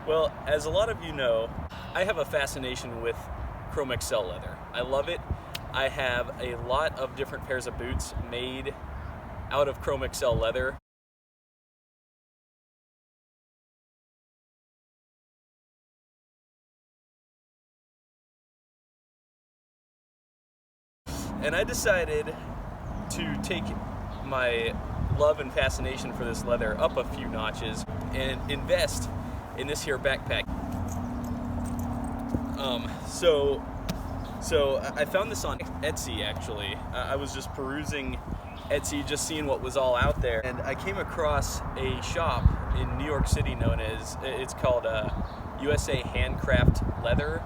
Well, as a lot of you know, I have a fascination with Chromexcel leather. I love it. I have a lot of different pairs of boots made out of Chromexcel leather. And I decided to take my love and fascination for this leather up a few notches and invest in this here backpack. So I found this on Etsy actually. I was just perusing Etsy, just seeing what was all out there, and I came across a shop in New York City known as, it's called USA Handcraft Leather.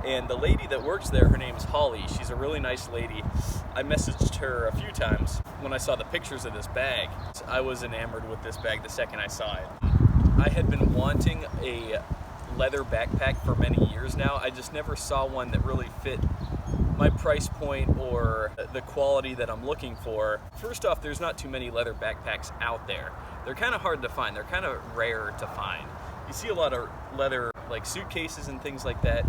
And the lady that works there, her name's Holly. She's a really nice lady. I messaged her a few times when I saw the pictures of this bag. I was enamored with this bag the second I saw it. I had been wanting a leather backpack for many years now. I just never saw one that really fit my price point or the quality that I'm looking for. First off, there's not too many leather backpacks out there. They're kind of hard to find. They're kind of rare to find. You see a lot of leather like suitcases and things like that,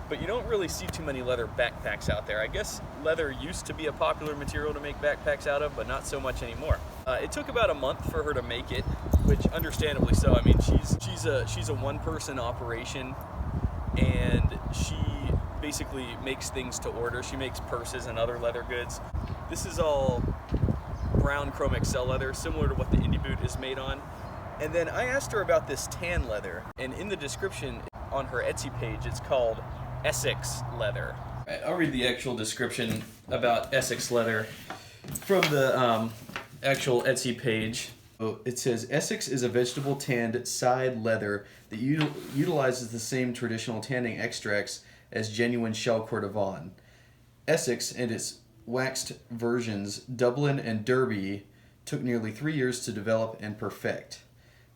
but you don't really see too many leather backpacks out there. I guess leather used to be a popular material to make backpacks out of, but not so much anymore. It took about a month for her to make it, which understandably so. I mean, she's a one-person operation, and she basically makes things to order. She makes purses and other leather goods. This is all brown Chromexcel leather, similar to what the Indie Boot is made on. And then I asked her about this tan leather, and in the description on her Etsy page, it's called Essex leather. I'll read the actual description about Essex leather from the actual Etsy page. It says, Essex is a vegetable tanned side leather that utilizes the same traditional tanning extracts as genuine Shell Cordovan. Essex and its waxed versions, Dublin and Derby, took nearly 3 years to develop and perfect.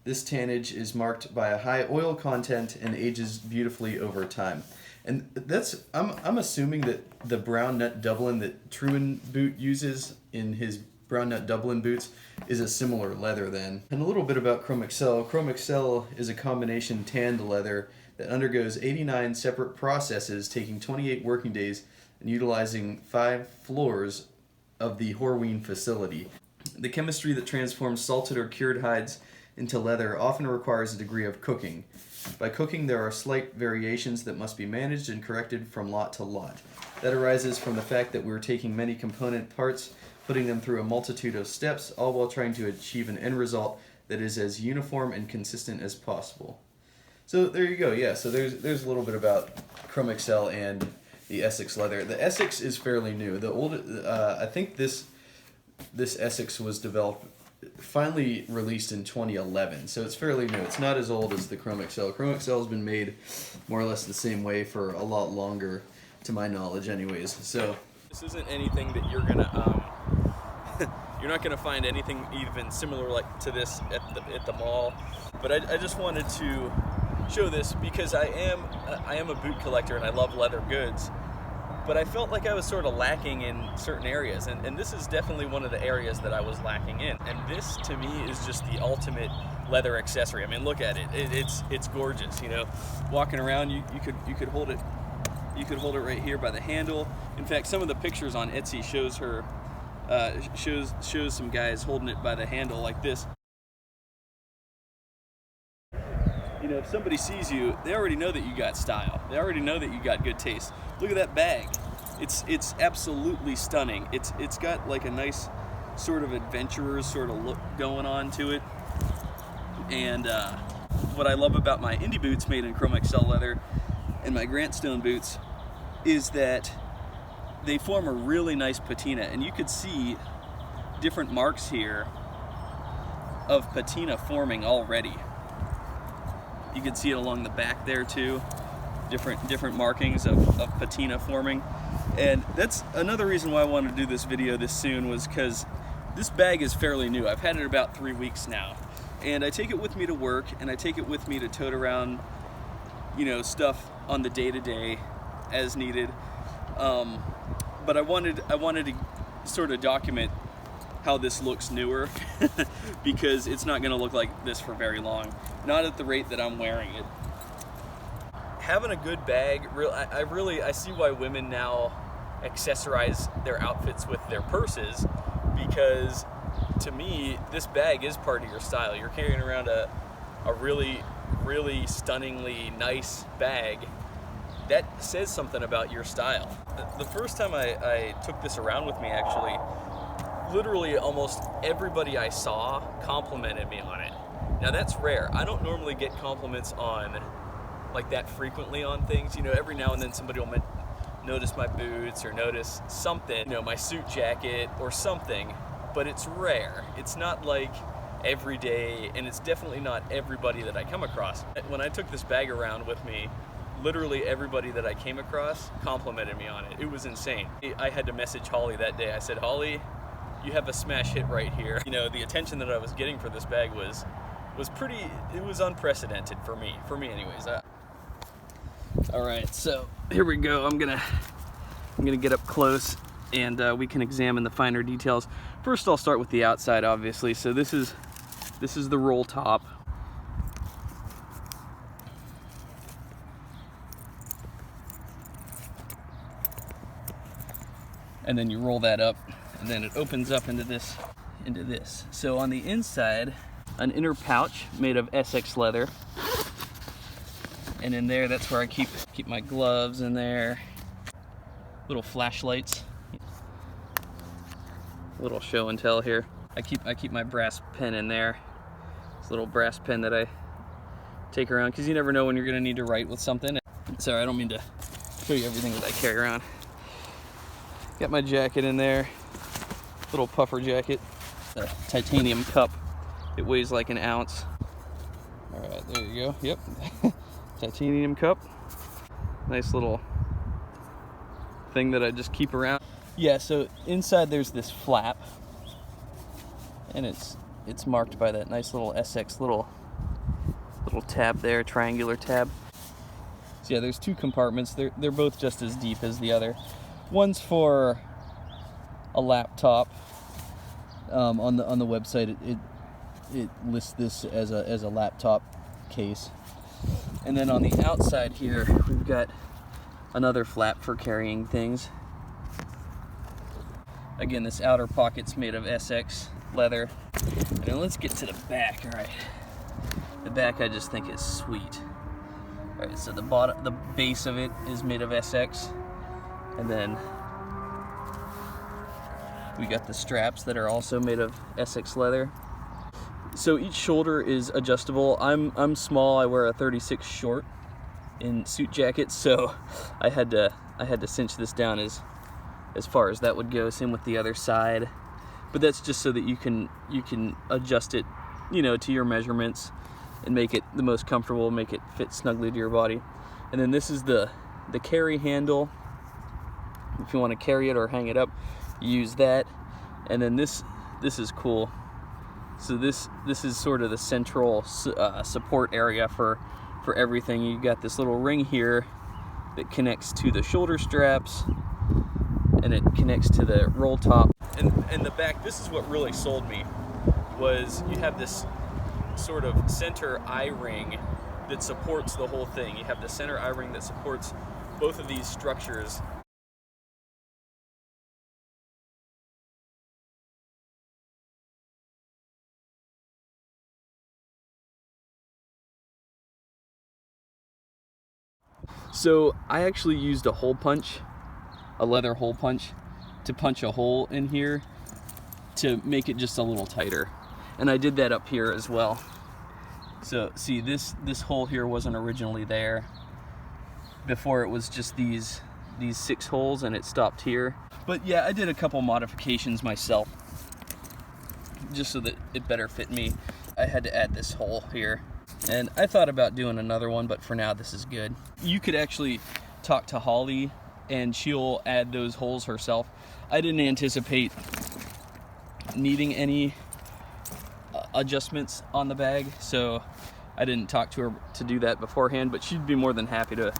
This tannage is marked by a high oil content and ages beautifully over time. And that's, I'm assuming that the brown nut Dublin that Truman Boot uses in his brown nut Dublin boots is a similar leather then. And a little bit about Chromexcel. Chromexcel is a combination tanned leather that undergoes 89 separate processes, taking 28 working days and utilizing 5 floors of the Horween facility. The chemistry that transforms salted or cured hides into leather often requires a degree of cooking. By cooking, there are slight variations that must be managed and corrected from lot to lot. That arises from the fact that we're taking many component parts, putting them through a multitude of steps, all while trying to achieve an end result that is as uniform and consistent as possible. So there you go. Yeah, so there's a little bit about Chromexcel and the Essex leather. The Essex is fairly new. The old, I think this Essex was finally released in 2011, so it's fairly new. It's not as old as the Chromexcel. Chromexcel has been made more or less the same way for a lot longer, to my knowledge anyways. So this isn't anything that you're gonna you're not gonna find anything even similar like to this at the mall, but I just wanted to show this because I am a boot collector and I love leather goods, but I felt like I was sort of lacking in certain areas, and this is definitely one of the areas that I was lacking in. And this, to me, is just the ultimate leather accessory. I mean, look at it. It's gorgeous. You know, walking around, you could hold it. You could hold it right here by the handle. In fact, some of the pictures on Etsy shows her shows some guys holding it by the handle like this. You know, if somebody sees you, they already know that you got style. They already know that you got good taste. Look at that bag. It's absolutely stunning. It's got like a nice sort of adventurer's sort of look going on to it. And what I love about my Indie Boots made in Chromexcel leather and my Grantstone boots is that they form a really nice patina, and you could see different marks here of patina forming already. You can see it along the back there too, different markings of patina forming. And that's another reason why I wanted to do this video this soon, was because this bag is fairly new. I've had it about 3 weeks now, and I take it with me to work, and I take it with me to tote around, you know, stuff on the day-to-day as needed. But I wanted to sort of document how this looks newer because it's not gonna look like this for very long. Not at the rate that I'm wearing it. Having a good bag, I see why women now accessorize their outfits with their purses, because to me, this bag is part of your style. You're carrying around a really, really stunningly nice bag. That says something about your style. The first time I took this around with me, actually, literally almost everybody I saw complimented me on it. Now that's rare. I don't normally get compliments on like that frequently on things. You know, every now and then somebody will notice my boots or notice something, you know, my suit jacket or something, but it's rare. It's not like every day, and it's definitely not everybody that I come across. When I took this bag around with me, literally everybody that I came across complimented me on it. It was insane. I had to message Holly that day. I said, Holly, you have a smash hit right here. You know, the attention that I was getting for this bag was unprecedented for me anyways. All right, so here we go. I'm gonna get up close and we can examine the finer details. First, I'll start with the outside, obviously. So this is the roll top. And then you roll that up, and then it opens up into this. So on the inside, an inner pouch made of SX leather. And in there, that's where I keep my gloves in there. Little flashlights. Little show and tell here. I keep my brass pen in there. This little brass pen that I take around, because you never know when you're gonna need to write with something. Sorry, I don't mean to show you everything that I carry around. Got my jacket in there. Little puffer jacket. A titanium cup. It weighs like an ounce. All right, there you go. Yep. Titanium cup. Nice little thing that I just keep around. Yeah, so inside there's this flap, and it's marked by that nice little SX little tab there, triangular tab. So yeah, there's two compartments. They're both just as deep as the other. One's for a laptop. On the website, it lists this as a laptop case. And then on the outside here, we've got another flap for carrying things. Again, this outer pocket's made of SX leather. And then let's get to the back. All right, the back I just think is sweet. All right, so the base of it is made of SX, and then we got the straps that are also made of SX leather. So each shoulder is adjustable. I'm small. I wear a 36 short in suit jackets, so I had to cinch this down as far as that would go. Same with the other side, but that's just so that you can adjust it, you know, to your measurements and make it the most comfortable, make it fit snugly to your body. And then this is the carry handle. If you want to carry it or hang it up, use that. And then this is cool. So this is sort of the central support area for everything. You got this little ring here that connects to the shoulder straps, and it connects to the roll top. And the back, this is what really sold me, was you have this sort of center eye ring that supports the whole thing. You have the center eye ring that supports both of these structures. So I actually used a hole punch, a leather hole punch, to punch a hole in here to make it just a little tighter. And I did that up here as well. So see, this hole here wasn't originally there. Before it was just these 6 holes, and it stopped here. But yeah, I did a couple modifications myself just so that it better fit me. I had to add this hole here. And I thought about doing another one, but for now this is good. You could actually talk to Holly and she'll add those holes herself. I didn't anticipate needing any adjustments on the bag, so I didn't talk to her to do that beforehand, but she'd be more than happy to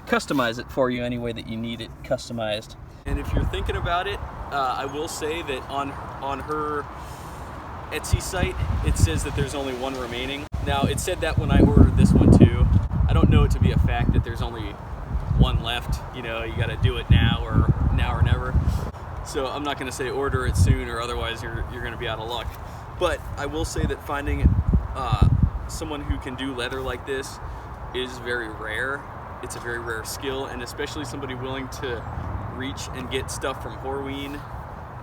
customize it for you any way that you need it customized. And if you're thinking about it, I will say that on her Etsy site, it says that there's only one remaining. Now, it said that when I ordered this one too. I don't know it to be a fact that there's only one left. You know, you gotta do it now or never. So I'm not gonna say order it soon, or otherwise you're gonna be out of luck. But I will say that finding someone who can do leather like this is very rare. It's a very rare skill, and especially somebody willing to reach and get stuff from Horween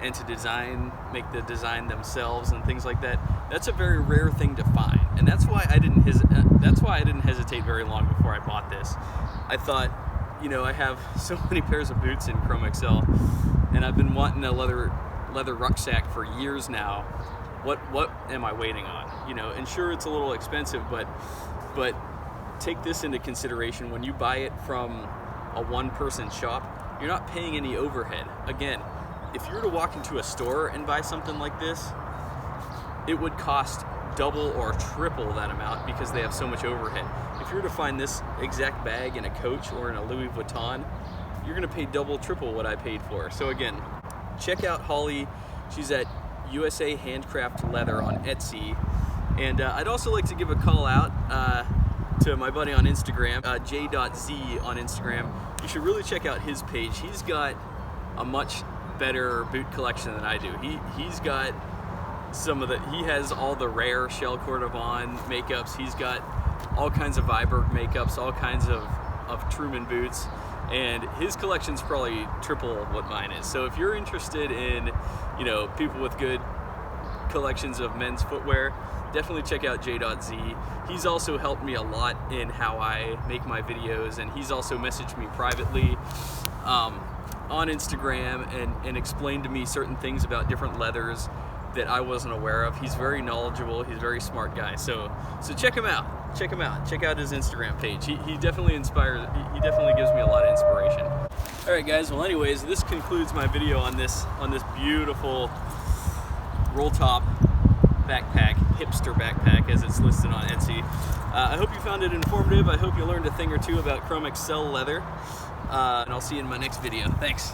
and to make the design themselves and things like that. That's a very rare thing to find, and that's why I didn't hesitate very long before I bought this. I thought, you know, I have so many pairs of boots in Chromexcel, and I've been wanting a leather rucksack for years now. What am I waiting on? You know, and sure, it's a little expensive, but take this into consideration. When you buy it from a one-person shop, you're not paying any overhead. Again, if you were to walk into a store and buy something like this, it would cost double or triple that amount because they have so much overhead. If you were to find this exact bag in a Coach or in a Louis Vuitton, you're gonna pay double, triple what I paid for. So again, check out Holly. She's at USA Handcraft Leather on Etsy. And I'd also like to give a call out to my buddy on Instagram, j.z on Instagram. You should really check out his page. He's got a much better boot collection than I do. He's got he has all the rare Shell Cordovan makeups. He's got all kinds of Viberg makeups, all kinds of Truman boots, and his collection's probably triple what mine is. So if you're interested in, you know, people with good collections of men's footwear, definitely check out j.z. He's also helped me a lot in how I make my videos, and he's also messaged me privately on Instagram and explained to me certain things about different leathers that I wasn't aware of. He's very knowledgeable. He's a very smart guy. So check him out. Check him out. Check out his Instagram page. He definitely inspires. He definitely gives me a lot of inspiration. All right, guys. Well, anyways, this concludes my video on this beautiful roll top backpack, hipster backpack, as it's listed on Etsy. I hope you found it informative. I hope you learned a thing or two about Chromexcel leather. And I'll see you in my next video. Thanks.